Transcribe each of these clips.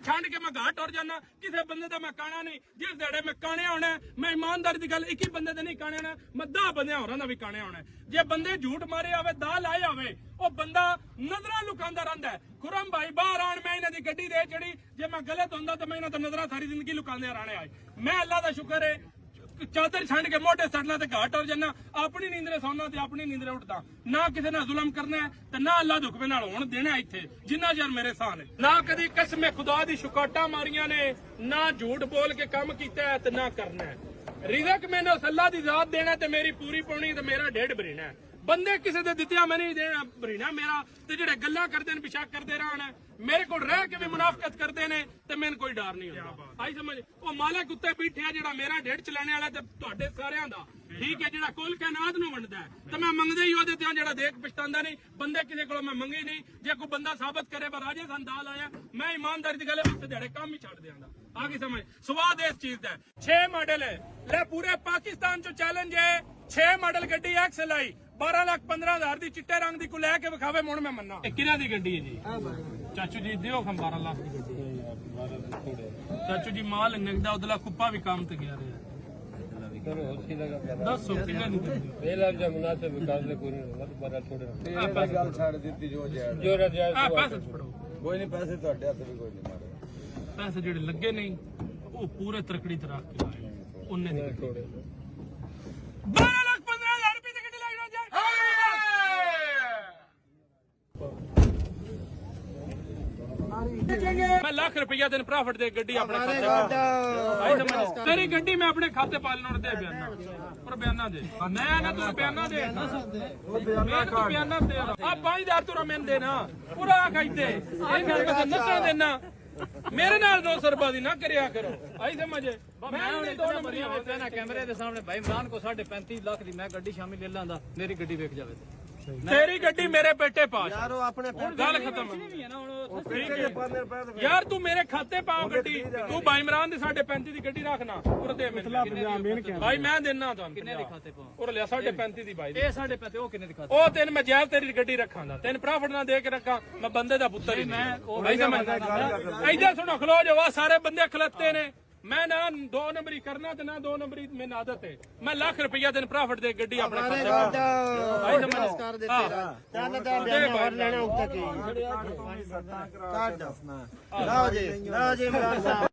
ਛੱਡ ਕੇ ਮੈਂ ਘਾਹ ਟੁਰ ਜਾਣਾ। ਕਿਸੇ ਬੰਦੇ ਦਾ ਮੈਂ ਕਾਣਾ ਨਹੀਂ। ਜਿਸ ਦਿਹਾੜੇ ਮੈਂ ਕਾਣਿਆ ਹੋਣਾ ਮੈਂ ਇਮਾਨਦਾਰੀ ਦੀ ਗੱਲ 21 ਬੰਦੇ ਦੇ ਨਹੀਂ ਕਾਣਿਆ ਹੋਣਾ, ਮੈਂ 10 ਬੰਦਿਆਂ ਹੋਰਾਂ ਦਾ ਵੀ ਕਾਣਿਆ ਹੋਣਾ। ਜੇ ਬੰਦੇ ਝੂਠ ਮਾਰੇ ਆਵੇ, ਦਾ ਲਾਇਆ ਹੋਵੇ, ਉਹ ਬੰਦਾ ਨਜ਼ਰਾਂ ਲੁਕਾਉਂਦਾ ਰਹਿੰਦਾ। ਖੁਰਮ ਭਾਈ ਬਾਹਰ ਆਣ, ਮੈਂ ਇਹਨਾਂ ਦੀ ਗੱਡੀ ਦੇ ਚੜੀ, ਜੇ ਮੈਂ ਗਲਤ ਹੁੰਦਾ ਤਾਂ ਮੈਂ ਇਹਨਾਂ ਤੋਂ ਨਜ਼ਰਾਂ ਸਾਰੀ ਜ਼ਿੰਦਗੀ ਲੁਕਾਉਂਦੇ ਰਹਿਣੇ ਆਏ। ਮੈਂ ਅੱਲਾ ਦਾ ਸ਼ੁਕਰ ਹੈ ਚਾਦਰ ਛੱਡ ਕੇ ਮੋਢੇ ਸੜਨਾ ਤੇ ਘਾਟ ਟੁਰ ਜਾਣਾ। ਆਪਣੀ ਨੀਂਦਰੇ ਸੌਣਾ ਤੇ ਆਪਣੀ ਨੀਂਦਰੇ ਉੱਠਦਾ। ਨਾ ਕਿਸੇ ਨਾਲ ਜ਼ੁਲਮ ਕਰਨਾ ਹੈ ਤੇ ਨਾ ਅੱਲਾ ਦੇ ਹੁਕਮ ਨਾਲ ਹੋਣ ਦੇਣਾ ਇੱਥੇ ਜਿੰਨਾ ਚਿਰ ਮੇਰੇ ਸਾਹ ਨੇ। ਨਾ ਕਦੀ ਕਸਮੇ ਖੁਦਾ ਦੀ ਸ਼ੁਕਾਟਾਂ ਮਾਰੀਆਂ ਨੇ, ਨਾ ਝੂਠ ਬੋਲ ਕੇ ਕੰਮ ਕੀਤਾ ਹੈ ਤੇ ਨਾ ਕਰਨਾ ਹੈ। ਰਿਜ਼ਕ ਮੈਨੂੰ ਅੱਲਾ ਦੀ ਜ਼ਾਤ ਦੇਣਾ ਤੇ ਮੇਰੀ ਪੂਰੀ ਪਾਉਣੀ ਤੇ ਮੇਰਾ ਢਿੱਡ ਭਰੀਣਾ ਹੈ। ਬੰਦੇ ਕਿਸੇ ਦੇ ਦਿੱਤਿਆ ਮੈਂ ਨਹੀਂ ਦੇਣਾ ਭਰੀਣਾ ਮੇਰਾ। ਤੇ ਜਿਹੜੇ ਗੱਲਾਂ ਕਰਦੇ ਨੇ ਪਿਸ਼ਾਕ ਕਰਦੇ ਰਹਿਣ, ਮੇਰੇ ਕੋਲ ਰਹਿ ਕੇ ਵੀ ਮੁਨਾਫਕਤ ਕਰਦੇ ਨੇ ਤੇ ਮੈਨੂੰ ਕੋਈ ਡਰ ਨਹੀਂ ਹੁੰਦਾ। ਆਈ ਸਮਝ। ਉਹ ਮਾਲਕ ਉੱਤੇ ਬੈਠਿਆ ਜਿਹੜਾ ਮੇਰਾ ਢਿੱਡ ਚਲਾਣੇ ਵਾਲਾ ਤੇ ਤੁਹਾਡੇ ਸਾਰਿਆਂ ਦਾ, ਠੀਕ ਹੈ, ਜਿਹੜਾ ਕੁੱਲ ਕਾਇਨਾਤ ਨੂੰ ਵੰਡਦਾ ਤੇ ਮੈਂ ਮੰਗਦਾ ਹੀ ਉਹਦੇ ਤੇ ਜਿਹੜਾ ਦੇਖ ਪਛਤਾਉਂਦਾ ਨਹੀਂ। ਬੰਦੇ ਕਿਸੇ ਕੋਲੋਂ ਮੈਂ ਮੰਗੇ ਨਹੀਂ। ਜੇ ਕੋਈ ਬੰਦਾ ਸਾਬਤ ਕਰੇ ਪਰ ਰਾਜੇ ਸੰਦਾਲ ਆਇਆ, ਮੈਂ ਇਮਾਨਦਾਰੀ ਦੀ ਗੱਲ ਉਸ ਦਿਹਾੜੇ ਕੰਮ ਹੀ ਛੱਡ ਦਿਆਂਗਾ। ਆ ਗਈ ਸਮਝ। ਸਵਾਦ ਇਸ ਚੀਜ਼ ਦਾ 6 ਮਾਡਲ ਹੈ ਲੈ ਪੂਰੇ ਪਾਕਿਸਤਾਨ ਚ ਚੈਲੰਜ ਹੈ। 6 ਮਾਡਲ ਗੱਡੀ ਐਕਸਲ ਆਈ 12,15,000 ਦੀ ਚਿੱਟੇ ਰੰਗ ਦੀ ਕੋ ਲੈ ਕੇ ਵਿਖਾਵੇ ਮੁੜ ਮੈਂ ਮੰਨਾ। ਇਹ ਕਿਹਨਾਂ ਦੀ ਗੱਡੀ ਹੈ ਜੀ? ਚਾਚੂ ਜੀ ਦਿਓ ਖਮ 12 ਲੱਖ ਦੀ ਗੱਡੀ। ਚਾਚੂ ਜੀ ਮਾਲ ਨਿਕਦਾ ਉਦਲਾ ਕੁੱਪਾ ਵੀ ਕੰਮ ਤੇ ਗਿਆ ਰਿਹਾ। ਦੱਸੋ ਕਿੰਨੇ ਦੀ ਇਹ ਲੱਗ ਜਾ ਮੁਨਾਸਿਬ ਵਿਕਾਸ ਦੇ ਕੋਈ ਨਹੀਂ ਬੜਾ ਥੋੜੇ ਇਹ ਗੱਲ ਛੱਡ ਦਿੱਤੀ ਜੋ ਜਾਇਜ਼ ਪੈਸੇ ਛੱਡੋ। ਕੋਈ ਨਹੀਂ ਪੈਸੇ ਤੁਹਾਡੇ ਹੱਥ ਵੀ ਕੋਈ ਨਹੀਂ ਮਾਰੇ। ਪੈਸੇ ਜਿਹੜੇ ਲੱਗੇ ਨਹੀਂ ਉਹ ਪੂਰੇ ਤਰਕੜੀ ਤੇ ਰੱਖ ਕੇ ਆਏ ਉਹਨੇ ਨਹੀਂ ਥੋੜੇ 12,15,000 ਰੁਪਏ ਦੀ ਗੱਡੀ ਲੈ ਜਾਓ ਜੀ। मैं लाख रुपया दिन प्रॉफिट दे गड्डी अपने खाते तेरी गड्डी मैं अपने खाते पालन दे बयाना और बयाना दे नया ना तू बयाना दे बयाना दे आप 5,000 तू मैंने देना पूरा खाइते नशा देना मेरे नाल 200 रुपए दी ना करया करो। आई समझे। मैं 2 नंबर कैमरे के सामने भाई इमरान को 35.5 लाख दी मैं गड्डी शामिल ले लांदा मेरी गड्डी वेख जावे तेरी गड्डी मेरे बेटे पास यार अपने गल खत्म यार तू मेरे खाते पाओ गड्डी तू भाई इमरान दी 35.5 दी गड्डी रखना भाई मैं देना और लिया 35.5 दी भाई 35.5 तेन मैं जायज तेरी गड्डी रखा तेन प्रॉफिट ना दे के रखा मैं बंदे दा पुत्तर ही मैं इधर सुनो खलो जो सारे बंदे खलते ने मैं ना 2 नंबरी करना ते ना 2 नंबरी मेरी आदत है। मैं लाख रुपया दिन प्रॉफिट दे गड्डी अपने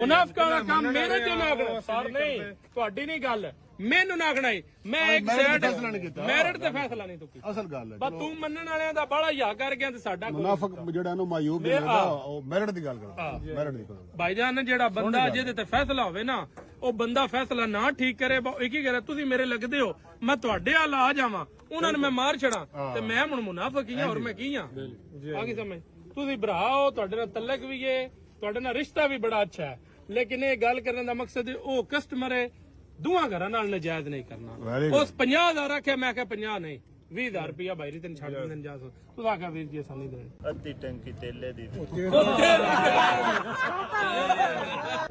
मुनाफका दा काम मेरे ते ना करो सर नहीं ਤੁਹਾਡੀ ਨਹੀਂ ਗੱਲ ਮੈਨੂੰ ਨਾ ਗਣਾਈ ਮੈਂ ਇੱਕ ਸਾਈਡ ਮੈਰਿਟ ਤੇ ਫੈਸਲਾ ਨਹੀਂ ਤੂੰ ਅਸਲ ਗੱਲ ਹੈ ਬਸ ਤੂੰ ਮੰਨਣ ਵਾਲਿਆਂ ਦਾ ਬੜਾ ਹਿਆ ਕਰ ਗਿਆ ਤੇ ਸਾਡਾ ਮੁਨਾਫਕ ਜਿਹੜਾ ਇਹਨੂੰ ਮਾਯੂਬ ਮਿਲਦਾ ਉਹ ਮੈਰਿਟ ਦੀ ਗੱਲ ਕਰਦਾ ਮੈਰਿਟ ਦੀ ਗੱਲ ਭਾਈਜਾਨ ਜਿਹੜਾ ਬੰਦਾ ਜਿਹਦੇ ਤੇ ਫੈਸਲਾ ਹੋਵੇ ਨਾ ਉਹ ਬੰਦਾ ਫੈਸਲਾ ਨਾ ਠੀਕ ਕਰੇ ਇੱਕ ਹੀ ਕਰੇ ਤੁਸੀਂ ਮੇਰੇ ਲੱਗਦੇ ਹੋ ਮੈਂ ਤੁਹਾਡੇ ਹਾਲ ਆ ਜਾਵਾਂ ਉਹਨਾਂ ਨੂੰ ਮੈਂ ਮਾਰ ਛੜਾਂ ਤੇ ਮੈਂ ਹੁਣ ਮੁਨਾਫਕ ਹੀ ਆ ਔਰ ਮੈਂ ਕੀ ਆ ਆ ਕੀ ਸਮਝ ਤੁਸੀਂ ਭਰਾ ਹੋ ਤੁਹਾਡੇ ਨਾਲ ਤਲਕ ਵੀ ਹੈ ਤੁਹਾਡੇ ਨਾਲ ਰਿਸ਼ਤਾ ਵੀ ਬੜਾ ਅੱਛਾ ਹੈ ਲੇਕਿਨ ਇਹ ਗੱਲ ਕਰਨ ਦਾ ਮਕਸਦ ਉਹ ਕਸਟਮਰ ਹੈ ਦੋਵਾਂ ਘਰਾਂ ਨਾਲ ਨਜਾਇਜ਼ ਨਹੀਂ ਕਰਨਾ। ਉਸ 50,000 ਰੱਖਿਆ ਮੈਂ ਕਿਹਾ 50 ਨਹੀਂ 20,000 ਰੁਪਇਆ ਬਾਈ ਤੈਨੂੰ ਛੱਡ ਦਿੰਦੇ ਜਾ ਤੂੰ ਆਖਿਆ ਵੀਰ ਜੀ ਅਸਾਂ ਨਹੀਂ ਦੇਣੀ ਅੱਧੀ ਟੈਂਕੀ ਤੇਲੇ ਦੀ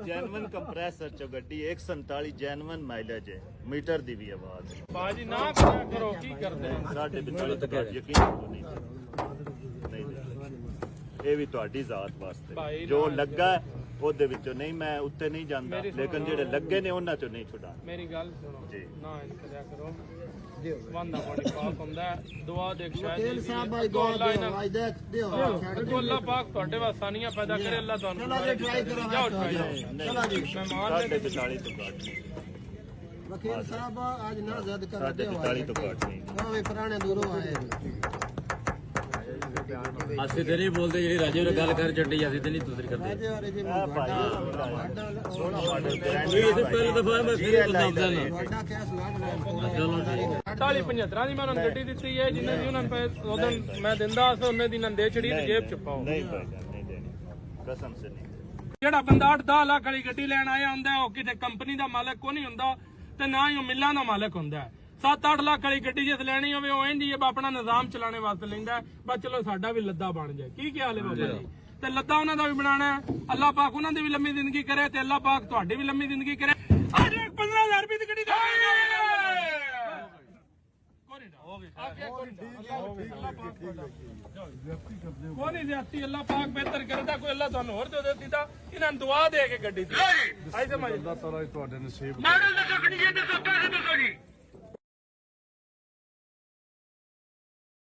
ਜੈਨੂਇਨ ਕੰਪਰੈਸਰ ਚੋਂ ਗੱਡੀ 147 ਜੈਨੂਇਨ ਮਾਈਲੇਜ ਹੈ ਮੀਟਰ ਦੀ ਵੀ ਆਵਾਜ਼ ਹੈ। ਬਾਜੀ ਨਾ ਕਰਿਆ ਕਰੋ ਕੀ ਕਰਦੇ ਸਾਡੇ ਬਿਨਾਂ ਤਾਂ ਯਕੀਨ ਨਹੀਂ ਇਹ ਵੀ ਤੁਹਾਡੀ ਜ਼ਾਤ ਵਾਸਤੇ ਜੋ ਲੱਗਾ ਉਹਦੇ ਵਿੱਚੋਂ ਨਹੀਂ ਮੈਂ ਉੱਤੇ ਨਹੀਂ ਜਾਂਦਾ ਲੇਕਿਨ ਜਿਹੜੇ ਲੱਗੇ ਨੇ ਉਹਨਾਂ ਚੋਂ ਨਹੀਂ ਛੁਡਾ। ਮੇਰੀ ਗੱਲ ਸੁਣੋ ਜੀ ਨਾ ਇਹ ਕਰਿਆ ਕਰੋ ਵੰਦਾ ਪਾਣੀ ਪਾਕ ਹੁੰਦਾ ਦੁਆ ਦੇਖ ਸ਼ਾਇਦ ਅੱਲਾਹ ਪਾਕ ਤੁਹਾਡੇ ਵਾਸਤੇ ਆਸਾਨੀਆਂ ਪੈਦਾ ਕਰੇ ਅੱਲਾਹ ਤੁਹਾਨੂੰ ਜਾਓ ਸਾਡੇ 40 ਤੋਂ ਘੱਟ ਵਕੀਲ ਸਾਹਿਬ ਅੱਜ ਨਾ ਜ਼ਦ ਕਰ ਸਾਡੇ 40 ਤੋਂ ਘੱਟ ਨਹੀਂ ਪੁਰਾਣੇ ਦੂਰੋਂ ਆਏ ਅਸੀਂ ਤੇ ਨਹੀਂ ਬੋਲਦੇ ਜਿਹੜੀ ਰਾਜੇ ਨਾਲ ਗੱਲ ਕਰ ਛੱਡੀ ਅਸੀਂ ਤੇ ਨਹੀਂ ਦੂਸਰੀ ਕਰਦੇ ਪਹਿਲੇ ਦਫਾ ਮੈਂ ਫਿਰ ਬਤਾਉਂਦਾ ਨਾ ਚਲੋ 45-75 ਦੀ ਮੈਂ ਉਹਨਾਂ ਨੂੰ ਗੱਡੀ ਦਿੱਤੀ ਹੈ ਜਿੰਨੇ ਦੀ ਉਹਨਾਂ ਨੂੰ ਉਦੋਂ ਮੈਂ ਦਿੰਦਾ ਸੀ ਉਹਨੇ ਦੀ ਨੰਦੇ ਚੜੀ ਤੇ ਜੇਬ ਚ ਪਾਓ ਨਹੀਂ ਨਹੀਂ ਦੇਣੀ ਕਸਮ ਸੇ ਨਹੀਂ। ਜਿਹੜਾ ਬੰਦਾ 8-10 ਲੱਖ ਵਾਲੀ ਗੱਡੀ ਲੈਣ ਆਇਆ ਹੁੰਦਾ ਉਹ ਕਿਤੇ ਕੰਪਨੀ ਦਾ ਮਾਲਕ ਕੋਈ ਨਹੀਂ ਹੁੰਦਾ ਤੇ ਨਾ ਹੀ ਉਹ ਮਿੱਲਾਂ ਦਾ ਮਾਲਕ ਹੁੰਦਾ। 7-8 ਲੱਖ ਵਾਲੀ ਗੱਡੀ ਜਿਸ ਲੈਣੀ ਹੋਵੇ ਉਹ ਇੰਜ ਹੀ ਆਪਣਾ ਨਿਜ਼ਾਮ ਚਲਾਉਣੇ ਵਾਸਤੇ ਲੈਂਦਾ ਬਸ ਚਲੋ ਸਾਡਾ ਵੀ ਲੱਦਾ ਬਣ ਜਾਏ ਕੀ ਖਿਆਲ ਹੈ ਬਾਬਾ ਜੀ ਤੇ ਲੱਦਾ ਉਹਨਾਂ ਦਾ ਵੀ ਬਣਾਣਾ ਅੱਲਾਹ ਪਾਕ ਉਹਨਾਂ ਦੀ ਵੀ ਲੰਮੀ ਜ਼ਿੰਦਗੀ ਕਰੇ ਤੇ ਅੱਲਾਹ ਪਾਕ ਤੁਹਾਡੀ ਵੀ ਲੰਮੀ ਜ਼ਿੰਦਗੀ ਕਰੇ। ਅੱਜ 15,000 ਰੁਪਏ ਦੀ ਗੱਡੀ ਕੋਈ ਨਹੀਂ ਜਾਤੀ ਅੱਲਾਹ ਪਾਕ ਬਿਹਤਰ ਕਰਦਾ ਕੋਈ ਅੱਲਾਹ ਤੁਹਾਨੂੰ ਹੋਰ ਦੇ ਦਿੱਤਾ ਇਹਨਾਂ ਨੂੰ ਦੁਆ ਦੇ ਕੇ ਗੱਡੀ ਤੇ ਆਈ ਸਮਝ ਅੱਲਾਹ ਤਾਲਾ ਤੁਹਾਡੇ ਨਸੀਬ ਮਾਡਲ ਦੱਸੋ ਕਿੰਨੀ ਜੇ ਦੱਸੋ ਪੈਸੇ ਦੱਸੋ ਜੀ